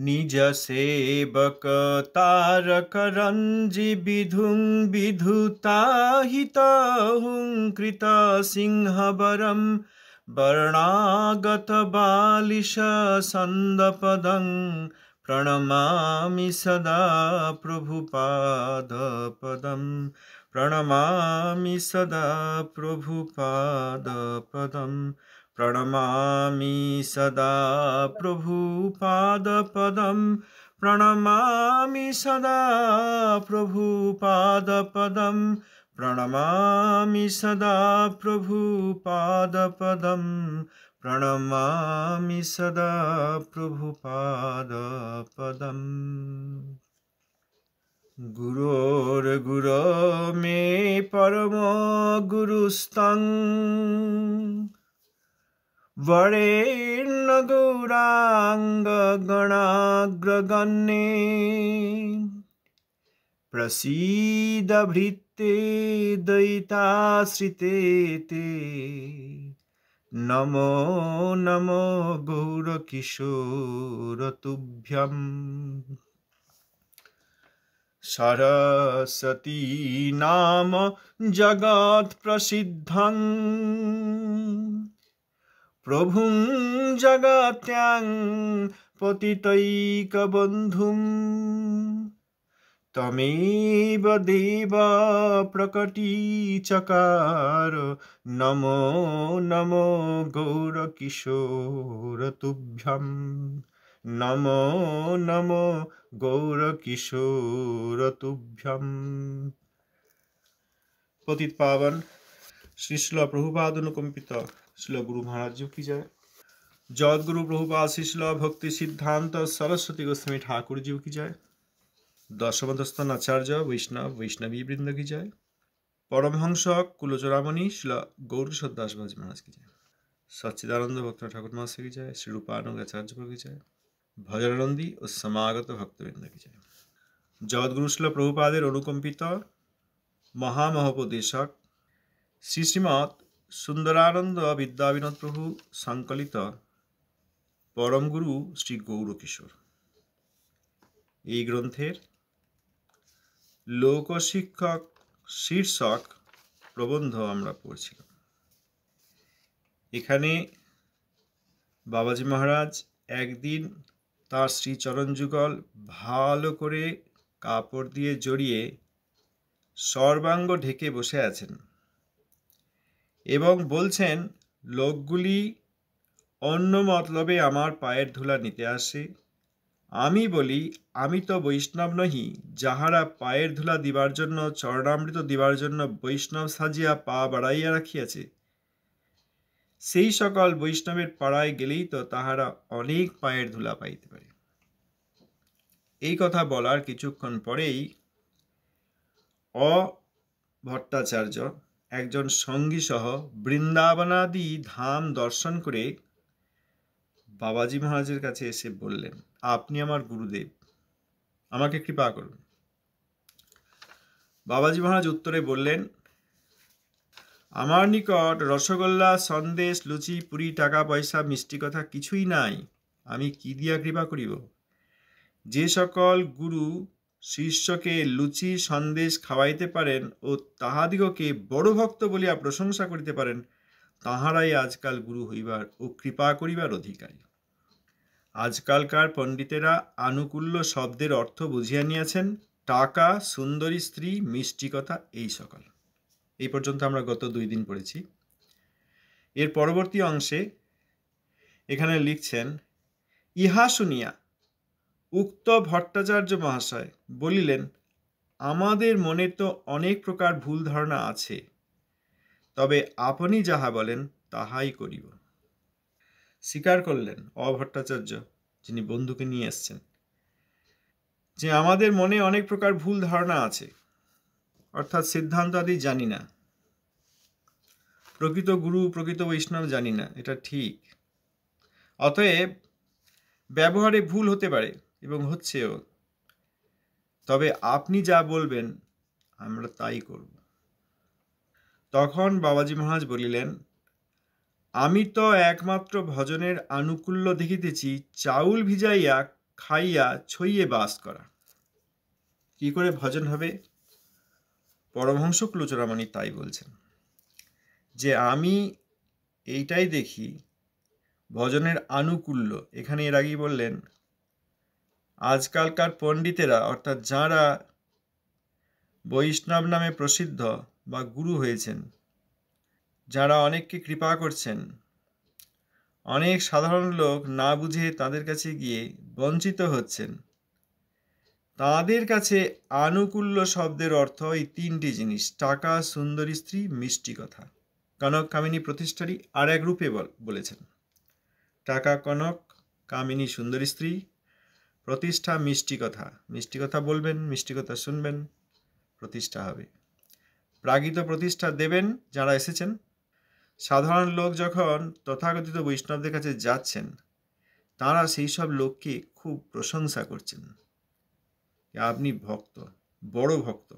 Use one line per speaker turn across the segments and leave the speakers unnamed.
निज सेवक तारक रंजि विधुं विधुताहितहुं कृत सिंहवरं वर्णागत बालिश संदपदं प्रणमामि सदा प्रभुपादपदं प्रणमामि सदा प्रभुपादपदं प्रणमामि सदा प्रभुपादपदं प्रणमामि सदा प्रभुपादपदं प्रणमामि सदा प्रभुपादपदं प्रणमामि सदा प्रभुपादपदम् गुरोर्गुरो मे परमो गुरुस्तं वरेण्य गौरांग गणाग्रगण्ये प्रसीद भृत्ते दयिताश्रिते ते नमो नमो गौरकिशोर तुभ्यम् सरस्वती नाम जगत् प्रसिद्धं प्रभुं जगत्यां पतितैकबन्धुं तमेव देव प्रकटीचकार नमो नमो गौरकिशोर तुभ्यं नमो नमो गौरकिशोर तुभ्यं। पतित पावन श्री शिल प्रभुपाद अनुकंपित शिल गुरु महाराज जी की जय। जगद्गुरु प्रभुपाद श्री शिल भक्ति सिद्धांत सरस्वती गोस्वामी ठाकुर जी की जय। दशमदस्तन आचार्य वैष्णव वैष्णवी वृंद की जय। परमहंस कुलचूड़ामणि शिल गौरीशोर दास बाबा महाराज की जय। सच्चिदानंद भक्त ठाकुर महाशय की जय। श्री रूपानंद आचार्य की जय। भजनानंदी और समागत भक्तवृंद की जय। जगद्गुरु शिल प्रभुपादेर अनुकंपित महामहोपदेशक श्री श्रीमद सुंदरानंद विद्याविनोद प्रभु संकलित परम गुरु श्री गौरकिशोर এই গ্রন্থের লোকশিক্ষক শীর্ষক প্রবন্ধ আমরা পড়ছিলাম। এখানে বাবাজি মহারাজ একদিন তার শ্রীচরণ যুগল ভালো করে কাপড় দিয়ে জড়িয়ে সর্বাঙ্গ ঢেকে বসে আছেন এবং বলছেন, লোকগুলি অন্য মতলবে আমার পায়ের ধুলা নিতে আসে। আমি বলি, আমি তো বৈষ্ণব নহি, যাহারা পায়ের ধুলা দিবার জন্য চরণামৃত দিবার জন্য বৈষ্ণব সাজিয়া পা বাড়াইয়া রাখিয়াছে। সেই সকল বৈষ্ণবের পাড়ায় গেলেই তো তাহারা অনেক পায়ের ধুলা পাইতে পারে। এই কথা বলার কিছুক্ষণ পরেই ভট্টাচার্য একজন সঙ্গী সহ বৃন্দাবনাদি ধাম দর্শন করে বাবাজি মহারাজের কাছে এসে বললেন, আপনি আমার গুরুদেব, আমাকে কৃপা করুন। বাবাজি মহারাজ উত্তরে বললেন, আমার নিকট রসগোল্লা সন্দেশ লুচি পুরি টাকা পয়সা মিষ্টি কথা কিছুই নাই, আমি কি দিয়া কৃপা করিব? যে সকল গুরু শিষ্যকে লুচি সন্দেশ খাওয়াইতে পারেন ও তাহাদিগকে বড় ভক্ত বলিয়া প্রশংসা করিতে পারেন, তাহারাই আজকাল গুরু হইবার ও কৃপা করিবার অধিকারী। আজকালকার পণ্ডিতেরা আনুকূল্য শব্দের অর্থ বুঝিয়া নিয়েছেন টাকা, সুন্দরী স্ত্রী, মিষ্টি কথা, এই সকল। এই পর্যন্ত আমরা গত 2 দিন পড়েছি। এর পরবর্তী অংশে এখানে লিখছেন, ইহা শুনিয়া উক্ত ভট্টাচার্য মহাশয় বলিলেন, আমাদের মনে তো অনেক প্রকার ভুল ধারণা আছে, তবে আপনি যাহা বলেন তাহাই করিব। স্বীকার করলেন ভট্টাচার্য, যিনি বন্ধুকে নিয়ে এসছেন, যে আমাদের মনে অনেক প্রকার ভুল ধারণা আছে, অর্থাৎ সিদ্ধান্ত আদি জানি না, প্রকৃত গুরু প্রকৃত বৈষ্ণব জানি না, এটা ঠিক। অতএব ব্যবহারে ভুল হতে পারে এবং হচ্ছেও, তবে আপনি যা বলবেন আমরা তাই করব। তখন বাবাজি মহারাজ বলিলেন, আমি তো একমাত্র ভজনের আনুকূল্য দেখিতেছি চাউল ভিজাইয়া খাইয়া ছইয়ে বাস করা। কি করে ভজন হবে? পরমহংস কুলচূড়ামণি তাই বলছেন, যে আমি এইটাই দেখি ভজনের আনুকূল্য। এখানে এর আগেই বললেন, আজকালকার পণ্ডিতেরা অর্থাৎ যাঁরা বৈষ্ণব নামে প্রসিদ্ধ বা গুরু হয়েছেন, যারা অনেককে কৃপা করছেন, অনেক সাধারণ লোক না বুঝে তাদের কাছে গিয়ে বঞ্চিত হচ্ছেন, তাদের কাছে আনুকূল্য শব্দের অর্থ এই তিনটি জিনিস: টাকা, সুন্দরী স্ত্রী, মিষ্টি কথা। কনক কামিনী প্রতিষ্ঠারই আর এক রূপে বলেছেন, টাকা কনক, কামিনী সুন্দরী স্ত্রী, প্রতিষ্ঠা মিষ্টি কথা। মিষ্টি কথা বলবেন, মিষ্টি কথা শুনবেন, প্রতিষ্ঠা হবে। প্রাগিত প্রতিষ্ঠা দেবেন যারা এসেছেন। সাধারণ লোক যখন তথাকথিত বৈষ্ণবদের কাছে যাচ্ছেন, তারা সেই সব লোককে খুব প্রশংসা করছেন, আপনি ভক্ত, বড় ভক্ত,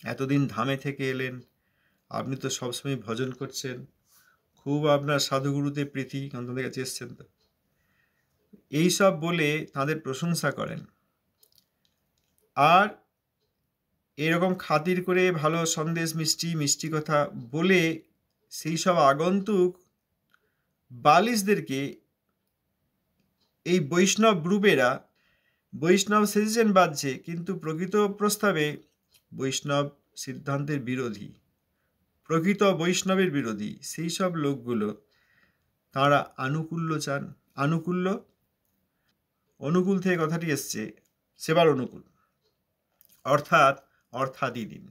এতদিন ধামে থেকে এলেন, আপনি তো সবসময় ভজন করছেন, খুব আপনার সাধুগুরুতে প্রীতি, তাদের কাছে এসছেন তো, এইসব বলে তাদের প্রশংসা করেন। আর এরকম খাতির করে ভালো সন্দেশ, মিষ্টি কথা বলে সেই সব আগন্তুক বালিশদেরকে এই বৈষ্ণব গ্রুপেরা বৈষ্ণব সেজেছেন বাজছে, কিন্তু প্রকৃত প্রস্তাবে বৈষ্ণব সিদ্ধান্তের বিরোধী, প্রকৃত বৈষ্ণবের বিরোধী সেই সব লোকগুলো তারা আনুকূল্য চান। আনুকূল্য, অনুকূল থেকে কথাটি এসছে, সেবার অনুকূল, অর্থাৎ অর্থাদি দিন।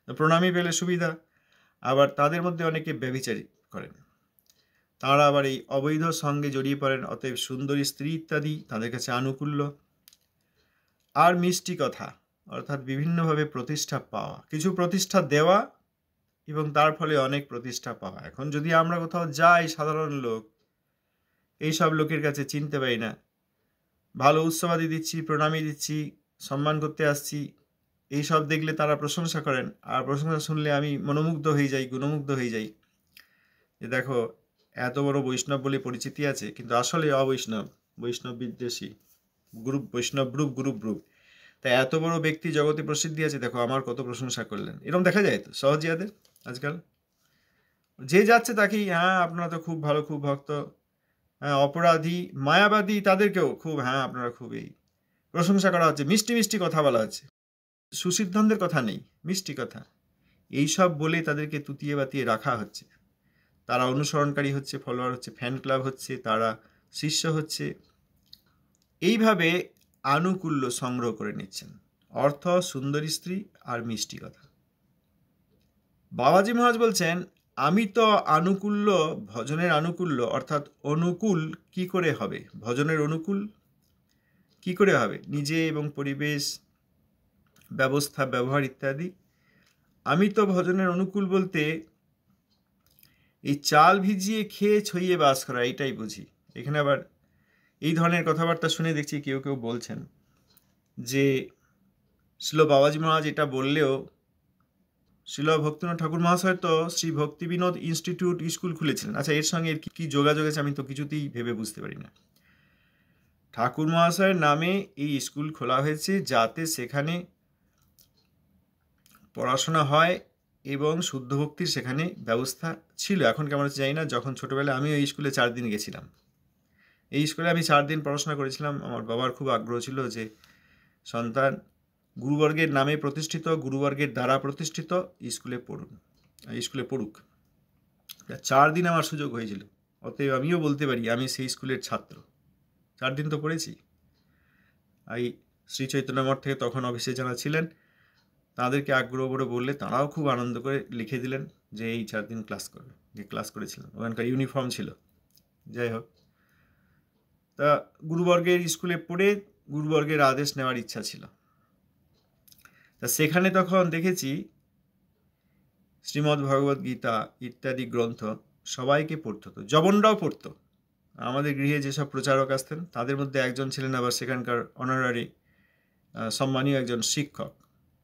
প্রণামী পেলে সুবিধা। আবার তাদের মধ্যে অনেকে ব্যভিচারী করেন, তারা আবার এই অবৈধ সঙ্গে জড়িয়ে পড়েন, অতএব সুন্দরী স্ত্রী ইত্যাদি তাদের কাছে আনুকূল্য। আর মিষ্টি কথা, অর্থাৎ বিভিন্নভাবে প্রতিষ্ঠা পাওয়া, কিছু প্রতিষ্ঠা দেওয়া এবং তার ফলে অনেক প্রতিষ্ঠা পাওয়া। এখন যদি আমরা কোথাও যাই, সাধারণ লোক, এইসব লোকের কাছে চিনতে পারি না, ভালো উৎসবাদি দিচ্ছি, প্রণামী দিচ্ছি, সম্মান করতে আসছি, এইসব দেখলে তারা প্রশংসা করেন। আর প্রশংসা শুনলে আমি মনোমুগ্ধ হয়ে যাই, গুণমুগ্ধ হয়ে যাই, যে দেখো এত বড় বৈষ্ণব বলে পরিচিতি আছে, কিন্তু আসলে অবৈষ্ণব, বৈষ্ণব বিদ্বেষী গ্রুপ, বৈষ্ণব গ্রুপ। তাই এত বড় ব্যক্তি জগতে প্রসিদ্ধি আছে, দেখো আমার কত প্রশংসা করলেন। এরকম দেখা যায় তো সহজিয়াদের আজকাল, যে যাচ্ছে তাকেই, হ্যাঁ আপনারা তো খুব ভালো, খুব ভক্ত, হ্যাঁ অপরাধী, মায়াবাদী, তাদেরকেও খুব, হ্যাঁ আপনারা খুব, এই প্রশংসা করা হচ্ছে, মিষ্টি কথা বলা হচ্ছে, সুসিদ্ধান্তের কথা নেই, মিষ্টি কথা, এইসব বলে তাদেরকে তুতিয়ে বাতিয়ে রাখা হচ্ছে। তারা অনুসরণকারী হচ্ছে, ফলোয়ার হচ্ছে, ফ্যান ক্লাব হচ্ছে, তারা শিষ্য হচ্ছে। এইভাবে আনুকূল্য সংগ্রহ করে নিচ্ছেন, অর্থ, সুন্দরী স্ত্রী আর মিষ্টি কথা। বাবাজি মহারাজ বলছেন, আমি তো আনুকূল্য, ভজনের আনুকূল্য অর্থাৎ অনুকূল কি করে হবে, ভজনের অনুকূল কি করে হবে, নিজে এবং পরিবেশ, ব্যবস্থা, ব্যবহার ইত্যাদি। আমি তো ভজনের অনুকূল বলতে এই চাল ভিজিয়ে খেয়ে ছইয়ে বাস করা, এইটাই বুঝি। এখানে আবার এই ধরনের কথাবার্তা শুনে দেখছি কেউ বলছেন যে শিল বাবাজি মহারাজ এটা বললেও শিল ভক্তিনাথ ঠাকুর মহাশয় তো শ্রী ভক্তি বিনোদ ইনস্টিটিউট স্কুল খুলেছিলেন। আচ্ছা, এর সঙ্গে এর কি যোগাযোগ আছে আমি তো কিছুতেই ভেবে বুঝতে পারি না। ঠাকুর মহাশয়ের নামে এই স্কুল খোলা হয়েছে, যাতে সেখানে পড়াশোনা হয় এবং শুদ্ধ ভক্তির সেখানে ব্যবস্থা ছিল। এখন কেমন হচ্ছে জানি না। যখন ছোটোবেলায় আমি ওই স্কুলে 4 দিন গেছিলাম, এই স্কুলে আমি 4 দিন পড়াশোনা করেছিলাম। আমার বাবার খুব আগ্রহ ছিল যে সন্তান গুরুবর্গের নামে প্রতিষ্ঠিত, গুরুবর্গের দ্বারা প্রতিষ্ঠিত স্কুলে পড়ুক। 4 দিন আমার সুযোগ হয়েছিল, অতএব আমিও বলতে পারি আমি সেই স্কুলের ছাত্র। 4 দিন তো পড়েছি। এই শ্রী চৈতন্য মঠ থেকে তখন অফিসে যারা ছিলেন তাদেরকে আগ্রহ করে বললে তারাও খুব আনন্দ করে লিখে দিলেন যে এই 4 দিন ক্লাস করবে, যে ক্লাস করেছিলাম। ওখানকার ইউনিফর্ম ছিল। যাই হোক, তা গুরুবর্গের স্কুলে পড়ে গুরুবর্গের আদেশ নেওয়ার ইচ্ছা ছিল। তা সেখানে তখন দেখেছি শ্রীমদ্ ভগবদ্ গীতা ইত্যাদি গ্রন্থ সবাইকে পড়তে হতো, জবনরাও পড়তো। আমাদের গৃহে যেসব প্রচারক আসতেন তাদের মধ্যে একজন ছিলেন আবার সেখানকার অনারারি সম্মানীয় একজন শিক্ষক,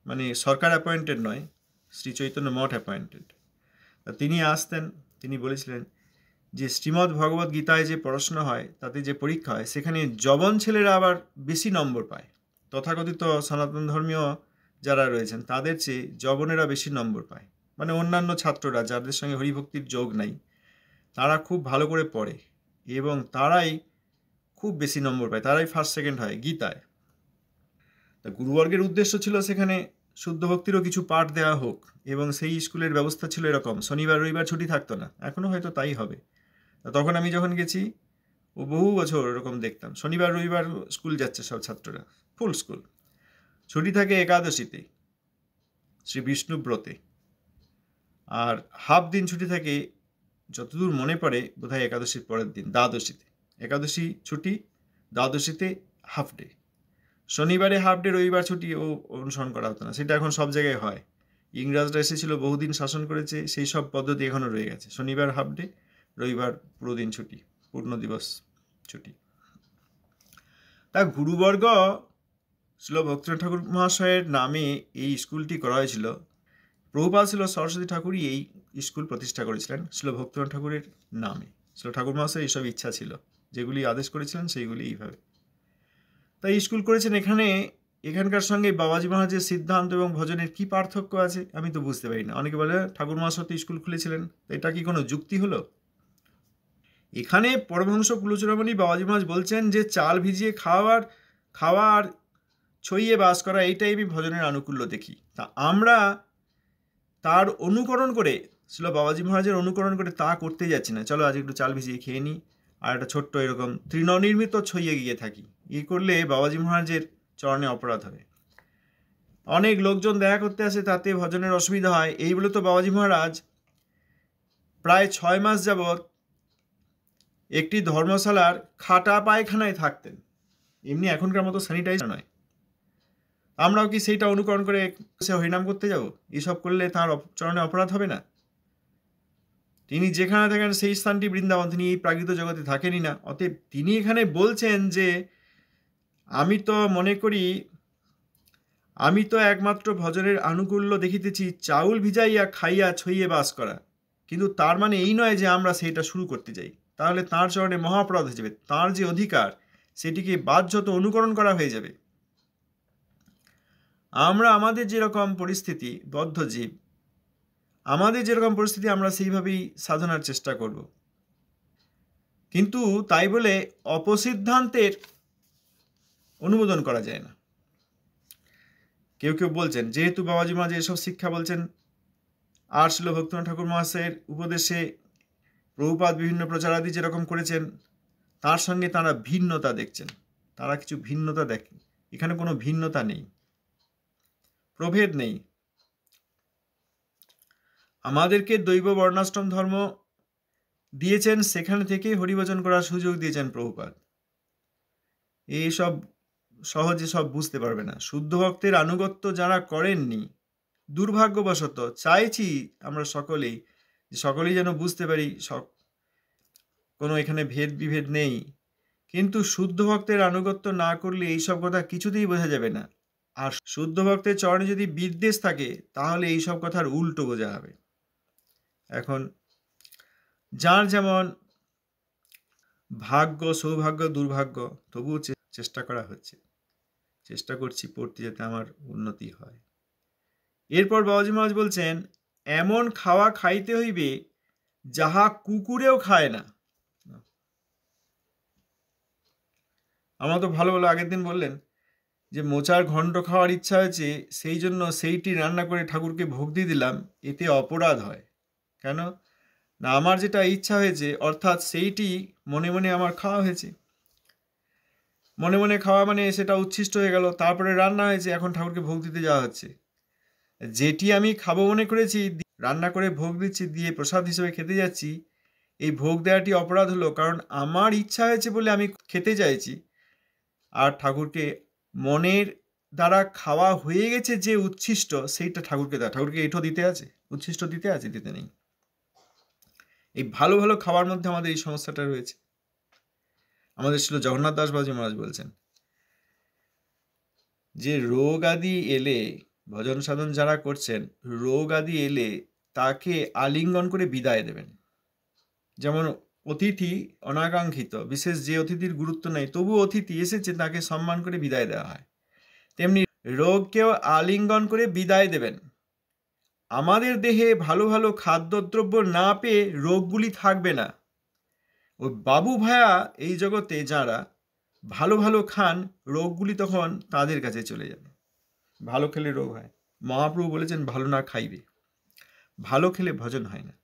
মানে সরকার অ্যাপয়েন্টেড নয়, শ্রী চৈতন্য মঠ অ্যাপয়েন্টেড। তিনি আসতেন, তিনি বলেছিলেন যে শ্রীমদ্ ভগবদ্ গীতায় যে পড়াশোনা হয়, তাতে যে পরীক্ষা হয়, সেখানে যবন ছেলেরা আবার বেশি নম্বর পায়। তথাকথিত সনাতন ধর্মীয় যারা রয়েছেন তাদের চেয়ে যবনেরা বেশি নম্বর পায়। মানে অন্যান্য ছাত্ররা যাদের সঙ্গে হরিভক্তির যোগ নাই, তারা খুব ভালো করে পড়ে এবং তারাই খুব বেশি নম্বর পায়, তারাই ফার্স্ট সেকেন্ড হয় গীতায়। তা গুরুবর্গের উদ্দেশ্য ছিল সেখানে শুদ্ধ ভক্তিরও কিছু পাঠ দেওয়া হোক, এবং সেই স্কুলের ব্যবস্থা ছিল এরকম, শনিবার রবিবার ছুটি থাকতো না। এখনও হয়তো তাই হবে। তখন আমি যখন গেছি, ও বহু বছর এরকম দেখতাম, শনিবার রবিবার স্কুল যাচ্ছে সব ছাত্ররা, ফুল স্কুল। ছুটি থাকে একাদশীতে, শ্রী বিষ্ণুব্রতে, আর হাফ দিন ছুটি থাকে যতদূর মনে পড়ে বোধহয় একাদশীর পরের দিন, দ্বাদশীতে। একাদশী ছুটি, দ্বাদশীতে হাফ ডে। শনিবারে হাফ ডে, রবিবার ছুটি ও অনুসরণ করা হতো না। সেটা এখন সব জায়গায় হয়। ইংরাজরা এসেছিল, বহুদিন শাসন করেছে, সেই সব পদ্ধতি এখনও রয়ে গেছে। শনিবার হাফ ডে, রবিবার পুরো দিন ছুটি, পূর্ণ দিবস ছুটি। তা গুরুবর্গ শিল ভক্তিনাথ ঠাকুর মহাশয়ের নামে এই স্কুলটি করা হয়েছিল। প্রভুপাদ শিল সরস্বতী ঠাকুরই এই স্কুল প্রতিষ্ঠা করেছিলেন শিল ভক্তিনাথ ঠাকুরের নামে। শিল ঠাকুর মহাশয় এইসব ইচ্ছা ছিল, যেগুলি আদেশ করেছিলেন সেইগুলি এইভাবে। তাই স্কুল করেছেন এখানে। এখানকার সঙ্গে বাবাজি মহারাজের সিদ্ধান্ত এবং ভজনের কি পার্থক্য আছে আমি তো বুঝতে পারি না। অনেকে বলে ঠাকুর মহাশয় তো স্কুল খুলেছিলেন, এটা কি কোনো যুক্তি হলো? এখানে পরমহংস কুলচূড়ামণি বাবাজি মহারাজ বলছেন যে চাল ভিজিয়ে খাওয়া আর ছইয়ে বাস করা, এইটাই আমি ভজনের আনুকূল্য দেখি। তা আমরা তার অনুকরণ করে, ছিল বাবাজি মহারাজের অনুকরণ করে তা করতে যাচ্ছি না। চলো আজ একটু চাল ভিজিয়ে খেয়ে নিই, আর একটা ছোট্ট এরকম তৃণনির্মিত ছইয়ে গিয়ে থাকি। করলে বাবাজি মহারাজের চরণে অপরাধ হবে। অনেক লোকজন দেখা করতে আসে, তাতে ভজনের অসুবিধা হয়। এই বলে তো বাবাজি মহারাজ প্রায় 6 মাস যাবৎ একটি ধর্মশালার খাটা পায়খানায় থাকতেন। এমনি এখনকার মতো স্যানিটাইজার নয়। আমরাও কি সেইটা অনুকরণ করে সে হরিনাম করতে যাব? এসব করলে তার চরণে অপরাধ হবে না? তিনি যেখানে থাকেন সেই স্থানটি বৃন্দাবন, তিনি এই প্রাকৃত জগতে থাকেনই না। অতএব তিনি এখানে বলছেন যে আমি তো মনে করি, আমি তো একমাত্র ভজনের আনুকূল্য দেখিতেছি চাউল ভিজাইয়া খাইয়া ছইয়ে বাস করা। কিন্তু তার মানে এই নয় যে আমরা সেইটা শুরু করতে যাই, তাহলে তাঁর চরণে মহাপরাধ হয়ে যাবে। তাঁর যে অধিকার, সেটিকে বাধ্যত অনুকরণ করা হয়ে যাবে। আমরা আমাদের যেরকম পরিস্থিতি, বদ্ধ জীব, আমাদের যেরকম পরিস্থিতি আমরা সেইভাবেই সাধনার চেষ্টা করব। কিন্তু তাই বলে অপসিদ্ধান্তের অনুমোদন করা যায় না। কেউ কেউ বলছেন, যেহেতু বাবাজি মহারাজ এসব শিক্ষা বলছেন, আর শিল ভক্তিনাথ ঠাকুর মহাশয়ের উপদেশে প্রভুপাদ বিভিন্ন প্রচারাদি যেরকম করেছেন, তার সঙ্গে তারা ভিন্নতা দেখছেন। তারা কিছু ভিন্নতা দেখেন। এখানে কোনো ভিন্নতা নেই, প্রভেদ নেই। আমাদেরকে দৈব বর্ণাশ্রম ধর্ম দিয়েছেন, সেখানে থেকেই হরিভজন করার সুযোগ দিয়েছেন প্রভুপাদ। এইসব সহজে সব বুঝতে পারবে না। শুদ্ধ ভক্তের আনুগত্য যারা করেননি, দুর্ভাগ্যবশত, চাইছি আমরা সকলেই যেন বুঝতে পারি কোনো এখানে ভেদ বিভেদ নেই। কিন্তু শুদ্ধ ভক্তের আনুগত্য না করলে এইসব কথা কিছুতেই বোঝা যাবে না। আর শুদ্ধ ভক্তের চরণে যদি বিদ্বেষ থাকে, তাহলে এইসব কথার উল্টো বোঝা হবে। এখন যার যেমন ভাগ্য, সৌভাগ্য, দুর্ভাগ্য, তবুও চেষ্টা করা হচ্ছে, চেষ্টা করছি পড়তে, যাতে আমার উন্নতি হয়। এরপর বাবাজি মহারাজ বলছেন, এমন খাওয়া খাইতে হইবে যাহা কুকুরেও খায় না। আমরা তো ভালো ভালো আগের দিন বললেন যে মোচার ঘন্ট খাওয়ার ইচ্ছা হয়েছে, সেই জন্য সেইটি রান্না করে ঠাকুরকে ভোগ দিয়ে দিলাম, এতে অপরাধ হয় কেন না? আমার যেটা ইচ্ছা হয়েছে, অর্থাৎ সেইটি মনে মনে আমার খাওয়া হয়েছে। মনে মনে খাওয়া মানে সেটা উচ্ছিষ্ট হয়ে গেল, তারপরে রান্না হয়েছে, এখন ঠাকুরকে ভোগ দিতে যাওয়া হচ্ছে। যেটি আমি খাবো মনে করেছি, রান্না করে ভোগ দিচ্ছি, দিয়ে প্রসাদ হিসেবে খেতে যাচ্ছি, এই ভোগ দেওয়াটি অপরাধ হলো, কারণ আমার ইচ্ছা হয়েছে বলে আমি খেতে চাইছি। আর ঠাকুরকে মনের দ্বারা খাওয়া হয়ে গেছে যে উচ্ছিষ্ট, সেইটা ঠাকুরকে দেওয়া। ঠাকুরকে এঁঠো দিতে আছে, উচ্ছিষ্ট দিতে আছে? দিতে নেই। এই ভালো ভালো খাওয়ার মধ্যে আমাদের এই সমস্যাটা রয়েছে। আমাদের ছিল জগন্নাথ দাস বাবাজি মহারাজ বলছেন যে রোগ আদি এলে, ভজন সাধন যারা করছেন, রোগ আদি এলে তাকে আলিঙ্গন করে বিদায় দেবেন। যেমন অতিথি অনাকাঙ্ক্ষিত, বিশেষ যে অতিথির গুরুত্ব নেই, তবু অতিথি এসেছে তাকে সম্মান করে বিদায় দেওয়া হয়, তেমনি রোগকেও আলিঙ্গন করে বিদায় দেবেন। আমাদের দেহে ভালো ভালো খাদ্যদ্রব্য না পেয়ে রোগগুলি থাকবে না। ওই বাবু ভায়া এই জগতে যারা ভালো ভালো খান, রোগগুলি তখন তাদের কাছে চলে যাবে। ভালো খেলে রোগ হয়। মহাপ্রভু বলেছেন ভালো না খাইবে, ভালো খেলে ভজন হয় না।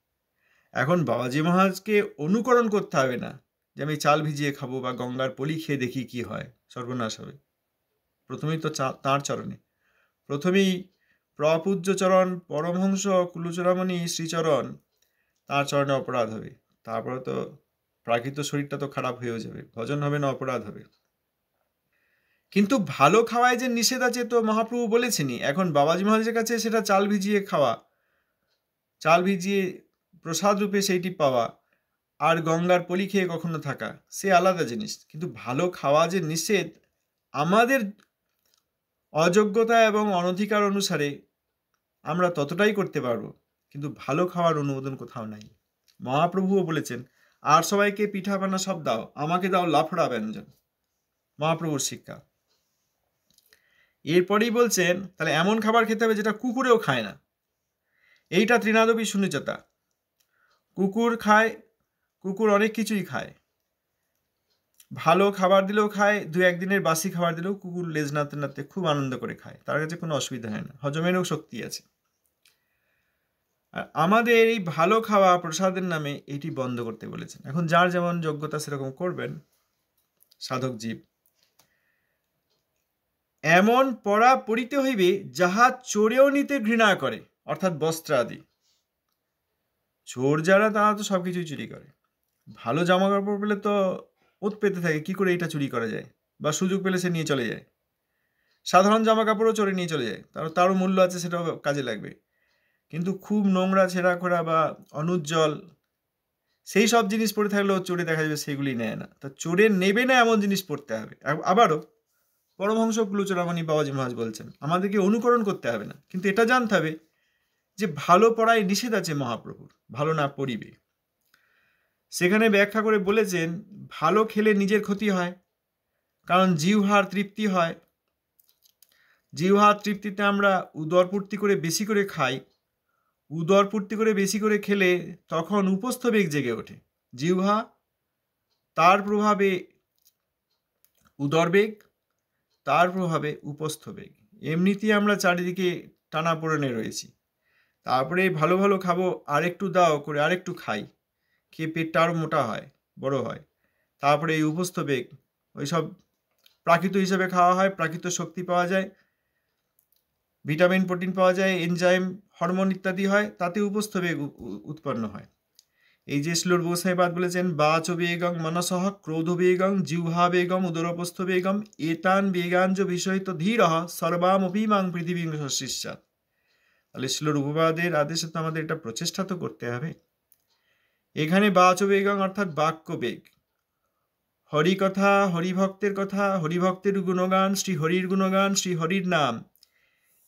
এখন বাবাজি মহারাজকে অনুকরণ করতে হবে না যে আমি চাল ভিজিয়ে খাবো বা গঙ্গার পলি খেয়ে দেখি কি হয়, সর্বনাশ হবে। প্রথমেই তো তাঁর চরণে, প্রথমেই প্রপূজ্য চরণ পরমহংস কুলচূড়ামণি শ্রীচরণ, তাঁর চরণে অপরাধ হবে। তারপরে তো প্রাকৃত শরীরটা তো খারাপ হয়েও যাবে, ভজন হবে না, অপরাধ হবে। কিন্তু ভালো খাওয়ায় যে নিষেধ আছে তো মহাপ্রভু বলেছেনই। এখন বাবাজি মহারাজের কাছে সেটা চাল ভিজিয়ে খাওয়া, চাল ভিজিয়ে প্রসাদ রূপে সেইটি পাওয়া, আর গঙ্গার পলি খেয়ে কখনো থাকা, সে আলাদা জিনিস। কিন্তু ভালো খাওয়া যে নিষেধ, আমাদের অযোগ্যতা এবং অনধিকার অনুসারে আমরা ততটাই করতে পারবো, কিন্তু ভালো খাওয়ার অনুমোদন কোথাও নাই। মহাপ্রভুও বলেছেন আর সবাইকে পিঠা বানা সব দাও, আমাকে দাও লাফড়া ব্যঞ্জন, মহাপ্রভুর শিক্ষা। এরপরেই বলছেন তাহলে এমন খাবার খেতে হবে যেটা কুকুরেও খায় না। এইটা ত্রিনাদবী শূন্যচতা। কুকুর খায়, কুকুর অনেক কিছুই খায়, ভালো খাবার দিলেও খায়, দু একদিনের বাসি খাবার দিলেও কুকুর লেজ নাড়তে নাড়তে খুব আনন্দ করে খায়, তার কাছে কোনো অসুবিধা হয় না, হজমেরও শক্তি আছে। আর আমাদের এই ভালো খাওয়া প্রসাদের নামে এটি বন্ধ করতে বলেছেন। এখন যার যেমন যোগ্যতা সেরকম করবেন সাধক জীব। এমন পরা পরিতে হইবে যাহা চোরেও নিতে ঘৃণা করে, অর্থাৎ বস্ত্র আদি। চোর যারা তারা তো সবকিছুই চুরি করে। ভালো জামা কাপড় পেলে তো ওত পেতে থাকে কি করে এটা চুরি করা যায়, বা সুযোগ পেলে সে নিয়ে চলে যায়। সাধারণ জামা কাপড়ও চোরে নিয়ে চলে যায়, তারও মূল্য আছে, সেটাও কাজে লাগবে। কিন্তু খুব নোংরা ছেঁড়া খোড়া বা অনুজ্জ্বল সেই সব জিনিস পরে থাকলেও চোরে দেখা যাবে সেগুলি নেয় না। তা চোরে নেবে না এমন জিনিস পরতে হবে। আবারও পরমহংস কুলচূড়ামণি বাবাজি মহারাজ বলছেন আমাদেরকে অনুকরণ করতে হবে না, কিন্তু এটা জানতে হবে যে ভালো পড়ায় নিষেধ আছে মহাপ্রভুর, ভালো না পড়িবে। সেখানে ব্যাখ্যা করে বলেছেন ভালো খেলে নিজের ক্ষতি হয়, কারণ জিহ্বার তৃপ্তি হয়। জিহ্বার তৃপ্তিতে আমরা উদরপূর্তি করে বেশি করে খাই, উদরপূর্তি করে বেশি করে খেলে তখন উপস্থ বেগ জেগে ওঠে। জিহ্বা, তার প্রভাবে উদরবেগ, তার প্রভাবে উপস্থ বেগ, এমনিতেই আমরা চারিদিকে টানাপোড়েনে রয়েছি। তারপরে ভালো ভালো খাবো, আরেকটু দাও করে আরেকটু খাই, খেয়ে পেটটা আরও মোটা হয়, বড় হয়। তারপরে এই উপস্থ বেগ, ওইসব প্রাকৃত হিসাবে খাওয়া হয়, প্রাকৃত শক্তি পাওয়া যায়, ভিটামিন প্রোটিন পাওয়া যায়, এনজাইম হরমোন ইত্যাদি হয়, তাতে উপস্থ বেগ উৎপন্ন হয়। এই যে শ্লোর গোসাইবাদ বলেছেন বাচ বেগং মনসহ ক্রোধ বেগং জিহ্বা বেগম উদরপস্থ বেগম এতান বেগাঞ্জ বিষয়িত ধীর সর্বামপি মাং পৃথিবী শস্যা। তাহলে শ্লোর উপবাদের আদেশে তো আমাদের এটা প্রচেষ্টা তো করতে হবে। এখানে বাচ বেগং অর্থাৎ বাক্য বেগ, হরি কথা, হরিভক্তের কথা, হরিভক্তের গুণগান, শ্রী হরির গুণগান, শ্রী হরির নাম,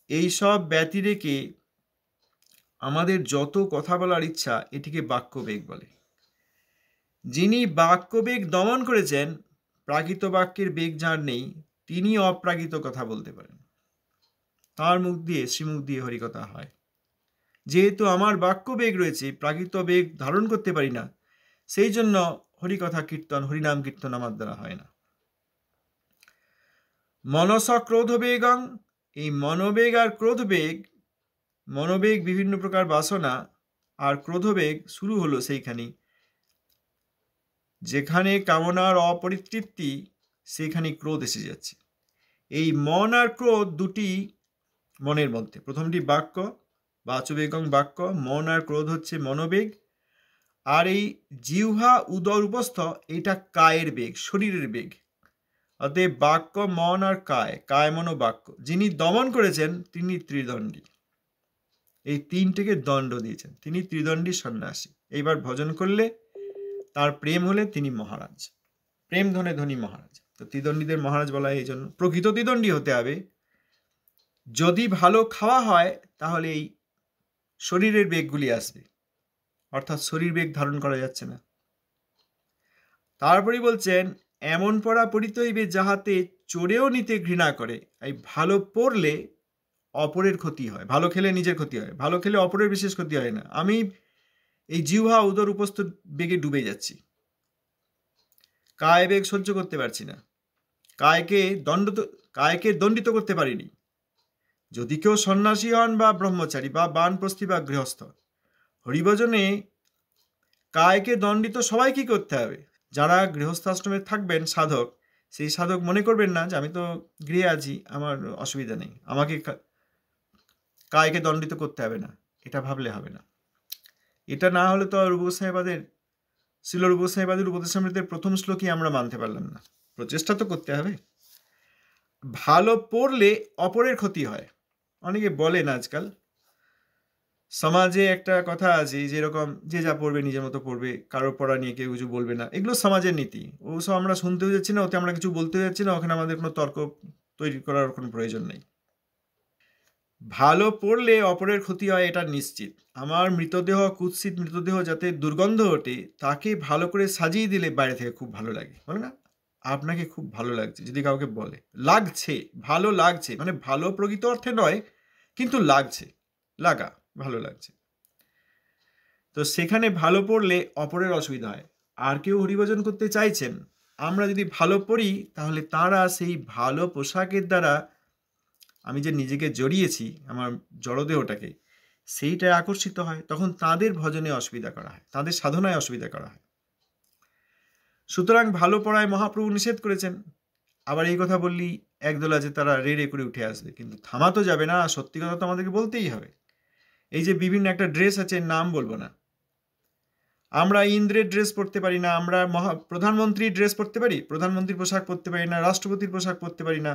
এইসব ব্যতি রেখে আমাদের যত কথা বলার ইচ্ছা এটিকে বাক্যবেগ বলে। যিনি বাক্যবেগ দমন করেছেন, প্রাকৃত বাক্যের বেগ যার নেই, তিনি অপ্রাকৃত কথা বলতে পারেন, তার মুখ দিয়ে শ্রীমুখ দিয়ে হরিকথা হয়। যেহেতু আমার বাক্যবেগ রয়েছে, প্রাকৃত বেগ ধারণ করতে পারি না, সেই জন্য হরিকথা কীর্তন, হরিনাম কীর্তন আমার দ্বারা হয় না। মনস ক্রোধ বেগং, এই মনোবেগ আর ক্রোধবেগ, মনোবেগ বিভিন্ন প্রকার বাসনা, আর ক্রোধবেগ শুরু হলো সেইখানেই, যেখানে কামনার অপরিতৃপ্তি সেখানে ক্রোধ এসে যাচ্ছে। এই মন আর ক্রোধ দুটি মনের মধ্যে, প্রথমটি বাক্য, বাচবেগং বাক্য, মন আর ক্রোধ হচ্ছে মনোবেগ, আর এই জিহ্বা উদর উপস্থ এটা কায়ের বেগ, শরীরের বেগ। অতএব বাক্য, মন আর কায়, কায় মনো বাক্য যিনি দমন করেছেন তিনি ত্রিদণ্ডী, এই তিনটেকে দণ্ড দিয়েছেন, তিনি ত্রিদণ্ডী সন্ন্যাসী। এইবার ভজন করলে তার প্রেম হলে তিনি মহারাজ, প্রেম ধনে ধনী মহারাজ। তো ত্রিদণ্ডীদের মহারাজ বলা হয় এই জন্য। প্রকৃত ত্রিদণ্ডী হতে হবে। যদি ভালো খাওয়া হয় তাহলে এই শরীরের বেগগুলি আসবে, অর্থাৎ শরীর বেগ ধারণ করা যাচ্ছে না, তারপরেই বলছেন এমন পড়া পড়িতে হইবে যাহাতে চোরেও নিতে ঘৃণা করে। এই ভালো পড়লে অপরের ক্ষতি হয়, ভালো খেলে নিজের ক্ষতি হয়, ভালো খেলে অপরের বিশেষ ক্ষতি হয় না। আমি এই জিহ্বা উদর উপস্থ বেগে ডুবে যাচ্ছি, কায় বেগ সহ্য করতে পারছি না, কায়কে দণ্ডিত করতে পারিনি। যদি কেউ সন্ন্যাসী হন বা ব্রহ্মচারী বা বানপ্রস্থী বা গৃহস্থ, হরিভজনে কায়কে দণ্ডিত সবাই কি করতে হবে? যারা গৃহস্থাশ্রমে থাকবেন সাধক, সেই সাধক মনে করবেন না যে আমি তো গৃহে আছি, আমার অসুবিধা নেই, আমাকে কায়কে দণ্ডিত করতে হবে না, এটা ভাবলে হবে না। এটা না হলে তো রূপ গোস্বামীপাদের, শ্রীল রূপ গোস্বামীপাদের উপদেশামৃতের প্রথম শ্লোকই আমরা মানতে পারলাম না। প্রচেষ্টা তো করতে হবে। ভালো পড়লে অপরের ক্ষতি হয়। অনেকে বলেন আজকাল সমাজে একটা কথা আছে যেরকম যে যা পড়বে নিজের মতো পড়বে, কারোর পড়া নিয়ে কেউ কিছু বলবে না, এগুলো সমাজের নীতি। ওসব আমরা শুনতেও যাচ্ছি না, ওতে আমরা কিছু বলতেও যাচ্ছি না, ওখানে আমাদের কোনো তর্ক তৈরি করার কোনো প্রয়োজন নেই। ভালো পড়লে অপরের ক্ষতি হয় এটা নিশ্চিত। আমার মৃতদেহ, কুৎসিত মৃতদেহ যাতে দুর্গন্ধ ওঠে, তাকে ভালো করে সাজিয়ে দিলে বাইরে থেকে খুব ভালো লাগে, বলে না? আপনাকে খুব ভালো লাগছে যদি কাউকে বলে, লাগছে, ভালো লাগছে, মানে ভালো প্রকৃত অর্থে নয়, কিন্তু লাগছে, লাগা, ভালো লাগছে। তো সেখানে ভালো পড়লে অপরের অসুবিধা হয়। আর কেউ হরিভজন করতে চাইছেন, আমরা যদি ভালো পড়ি তাহলে তারা সেই ভালো পোশাকের দ্বারা আমি যে নিজেকে জড়িয়েছি, আমার জড়দেহটাকে, সেইটায় আকর্ষিত হয়, তখন তাদের ভজনে অসুবিধা করা হয়, তাদের সাধনায় অসুবিধা করা হয়। সুতরাং ভালো পড়ায় মহাপ্রভু নিষেধ করেছেন। আবার এই কথা বললি একদল আছে তারা রে রে করে উঠে আসবে, কিন্তু থামা তো যাবে না, সত্যি কথা তো আমাদেরকে বলতেই হবে। এই যে বিভিন্ন একটা ড্রেস আছে, নাম বলবো না, আমরা ইন্দ্রের ড্রেস পরতে পারি না, আমরা প্রধানমন্ত্রীর ড্রেস পরতে পারি, প্রধানমন্ত্রীর পোশাক পরতে পারি না, রাষ্ট্রপতির পোশাক পরতে পারি না,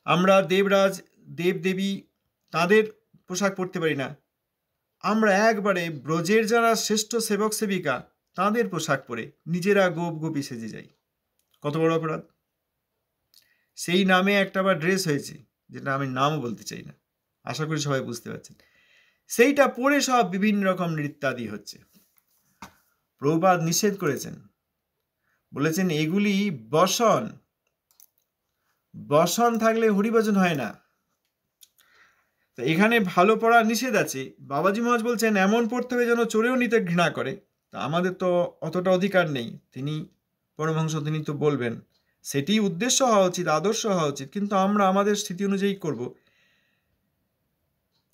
আমরা দেবরাজ দেবদেবী তাদের পোশাক পরতে পারি না, আমরা একবারে ব্রজের যারা শ্রেষ্ঠ সেবক সেবিকা তাদের পোশাক পরে নিজেরা গোপ গোপী সেজে যাই। কত বড় অপরাধ! সেই নামে একটা আবার ড্রেস হয়েছে, যেটা আমি নামও বলতে চাই না, আশা করি সবাই বুঝতে পারছেন। সেইটা পরে সব বিভিন্ন রকম নৃত্যাদি হচ্ছে। প্রভুপাদ নিষেধ করেছেন, বলেছেন এগুলি বসন, বসন থাকলে হরিভজন হয় না। তো এখানে ভালো পড়া নিষেধ আছে। বাবাজি মহারাজ বলছেন এমন পড়তে হবে যেন চোরেও নিতে ঘৃণা করে। তা আমাদের তো অতটা অধিকার নেই, তিনি পরমহংস, তিনি তো বলবেন, সেটি উদ্দেশ্য হওয়া উচিত, আদর্শ হওয়া উচিত, কিন্তু আমরা আমাদের স্থিতি অনুযায়ী করব।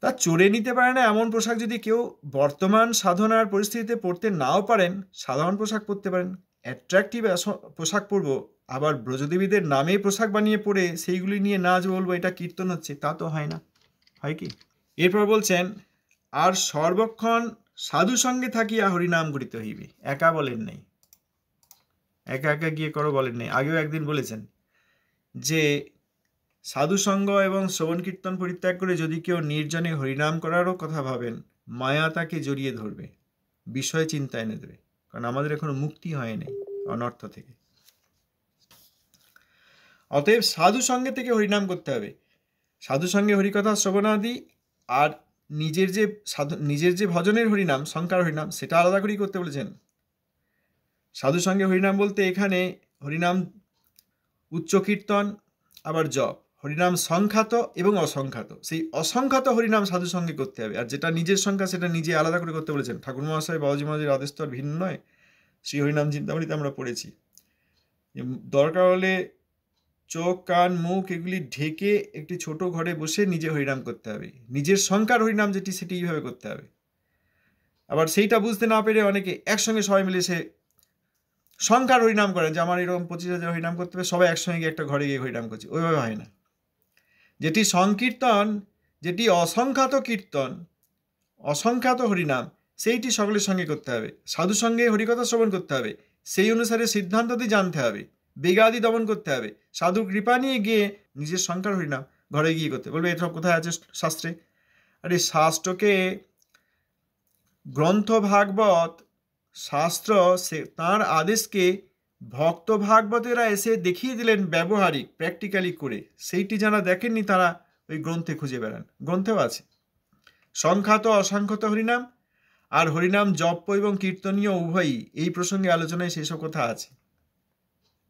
তা চোরে নিতে পারে না এমন পোশাক যদি কেউ বর্তমান সাধনার পরিস্থিতিতে পড়তে নাও পারেন, সাধারণ পোশাক পরতে পারেন। অ্যাট্রাকটিভ পোশাক পরবো, আবার ব্রজদেবীদের নামে পোশাক বানিয়ে পরে সেইগুলি নিয়ে নাচ বলবো এটা কীর্তন হচ্ছে, তা তো হয় না, হয় কি? এরপর বলছেন আর সর্বক্ষণ সাধু সঙ্গে থাকিয়া হরিনাম করিতে হইবে। একা বলেন নাই, একা একা গিয়ে করো বলেন নাই। আগেও একদিন বলেছেন যে সাধুসঙ্গ এবং শ্রবণ কীর্তন পরিত্যাগ করে যদি কেউ নির্জনে হরিনাম করারও কথা ভাবেন, মায়া তাকে জড়িয়ে ধরবে, বিষয় চিন্তা এনে দেবে, কারণ আমাদের এখনো মুক্তি হয়নি অনর্থ থেকে। অতএব সাধু সঙ্গে থেকে হরিনাম করতে হবে, সাধু সঙ্গে হরিকথা শ্রবণাদি, আর নিজের যে ভজনের হরিনাম, সংখ্যার হরিনাম, সেটা আলাদা করেই করতে বলেছেন। সাধু সঙ্গে হরিনাম বলতে এখানে হরিনাম উচ্চ কীর্তন, আবার জপ, হরিনাম সংখ্যাত এবং অসংখ্যাত, সেই অসংখ্যাত হরিনাম সাধু সঙ্গে করতে হবে। আর যেটা নিজের সংখ্যা সেটা নিজে আলাদা করে করতে বলেছেন। ঠাকুর মহাশয় বাবাজি মহারাজের আদেশ তো আর ভিন্ন নয়, শ্রী হরিনাম চিন্তামণিতে আমরা পড়েছি। দরকার হলে চোখ কান মুখ এগুলি ঢেকে একটি ছোট ঘরে বসে নিজে হরিনাম করতে হবে, নিজের সংখ্যার হরিনাম যেটি সেটি এইভাবে করতে হবে। আবার সেইটা বুঝতে না পেরে অনেকে একসঙ্গে সবাই মিলে সে সংখ্যার হরিনাম করেন, যে আমার এরকম 25,000 হরিনাম করতে হবে, সবাই একসঙ্গে গিয়ে একটা ঘরে গিয়ে হরিনাম করছে, ওইভাবে হয় না। যেটি সংকীর্তন, যেটি অসংখ্যাত কীর্তন, অসংখ্যাত হরিনাম, সেইটি সকলের সঙ্গে করতে হবে, সাধু সঙ্গে হরিকথা শ্রবণ করতে হবে, সেই অনুসারে সিদ্ধান্তটি জানতে হবে, বেগাদি দমন করতে হবে, সাধুর কৃপা নিয়ে গিয়ে নিজের সংখ্যার হরিনাম ঘরে গিয়ে করতে। বলবে এসব কোথায় আছে শাস্ত্রে? আরে শাস্ত্রকে, গ্রন্থ ভাগবত শাস্ত্র, সে তাঁর আদেশকে ভক্ত ভাগবতেরা এসে দেখিয়ে দিলেন ব্যবহারিক, প্র্যাকটিক্যালি করে। সেইটি যারা দেখেননি তারা ওই গ্রন্থে খুঁজে বেড়ান, গ্রন্থেও আছে সংখ্যাত অসংখ্যাত হরিনাম, আর হরিনাম জপ এবং কীর্তনীয় উভয়ই এই প্রসঙ্গে আলোচনায় সেসব কথা আছে।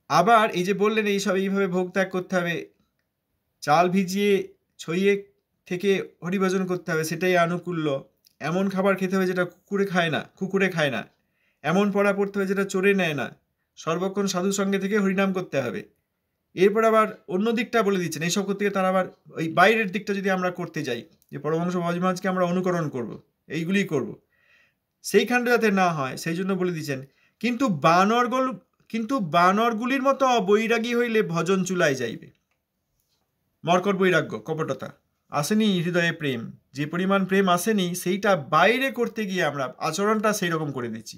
আবার এই যে বললেন এইসব এইভাবে ভোগ ত্যাগ করতে হবে, চাল ভিজিয়ে ছইয়ে থেকে হরিভজন করতে হবে, সেটাই আনুকূল্য। এমন খাবার খেতে হবে যেটা কুকুরে খায় না, এমন পড়া পড়তে হবে যেটা চোরে নেয় না, সর্বক্ষণ সাধু সঙ্গে থেকে হরিনাম করতে হবে। এরপর আবার অন্য দিকটা বলে দিচ্ছেন, এইসব করতে গিয়ে তারা আবার ওই বাইরের দিকটা যদি আমরা করতে যাই, যে পরমহংস মহারাজকে আমরা অনুকরণ করব, এইগুলি করব, সেইখানটা যাতে না হয় সেই জন্য বলে দিচ্ছেন, কিন্তু বানরগুলির মতো বৈরাগী হইলে ভজন চুলায় যাইবে। মর্কট বৈরাগ্য, কপটতা, আসেনি হৃদয়ে প্রেম, যে পরিমাণ প্রেম আসেনি সেইটা বাইরে করতে গিয়ে আমরা আচরণটা সেই রকম করে দিচ্ছি।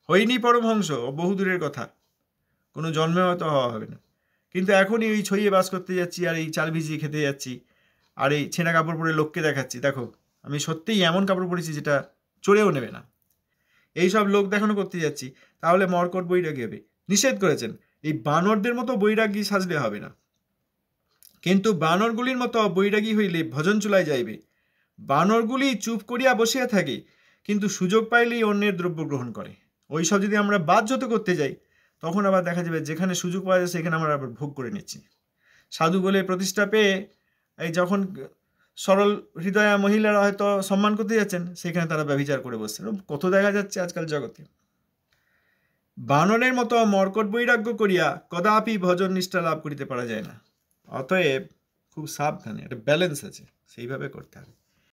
হইনি পরমহংস, বহু দূরের কথা, কোনো জন্মে হয়তো হওয়া হবে না, কিন্তু এখনই ওই ছইয়ে বাস করতে যাচ্ছি, আর এই চাল ভিজিয়ে খেতে যাচ্ছি, আর এই ছেঁড়া কাপড় পরে লোককে দেখাচ্ছি, দেখো আমি সত্যিই এমন কাপড় পরেছি যেটা চড়েও নেবে না, এইসব লোক দেখানো করতে যাচ্ছি, তাহলে মর্কট বৈরাগী হবে। নিষেধ করেছেন এই বানরদের মতো বৈরাগী সাজলে হবে না, কিন্তু বানরগুলির মতো বৈরাগী হইলে ভজন চুলায় যাইবে। বানরগুলি চুপ করিয়া বসিয়া থাকে, কিন্তু সুযোগ পাইলেই অন্যের দ্রব্য গ্রহণ করে। ওইসব যদি আমরা বাধ্যত করতে যাই, তখন আবার দেখা যাবে যেখানে সুযোগ পাওয়া যায় সেখানে আমরা আবার ভোগ করে নিচ্ছি। সাধু বলে প্রতিষ্ঠা পেয়ে এই যখন সরল হৃদয়া মহিলারা হয়তো সম্মান করতে যাচ্ছেন, সেখানে তারা ব্যভিচার করে বসছেন, কত দেখা যাচ্ছে আজকাল জগতে। বানরের মতো মর্কট বৈরাগ্য করিয়া কদাপি ভজন নিষ্ঠা লাভ করিতে পারা যায় না। অতএব খুব সাবধানে, একটা ব্যালেন্স আছে, সেইভাবে করতে হবে।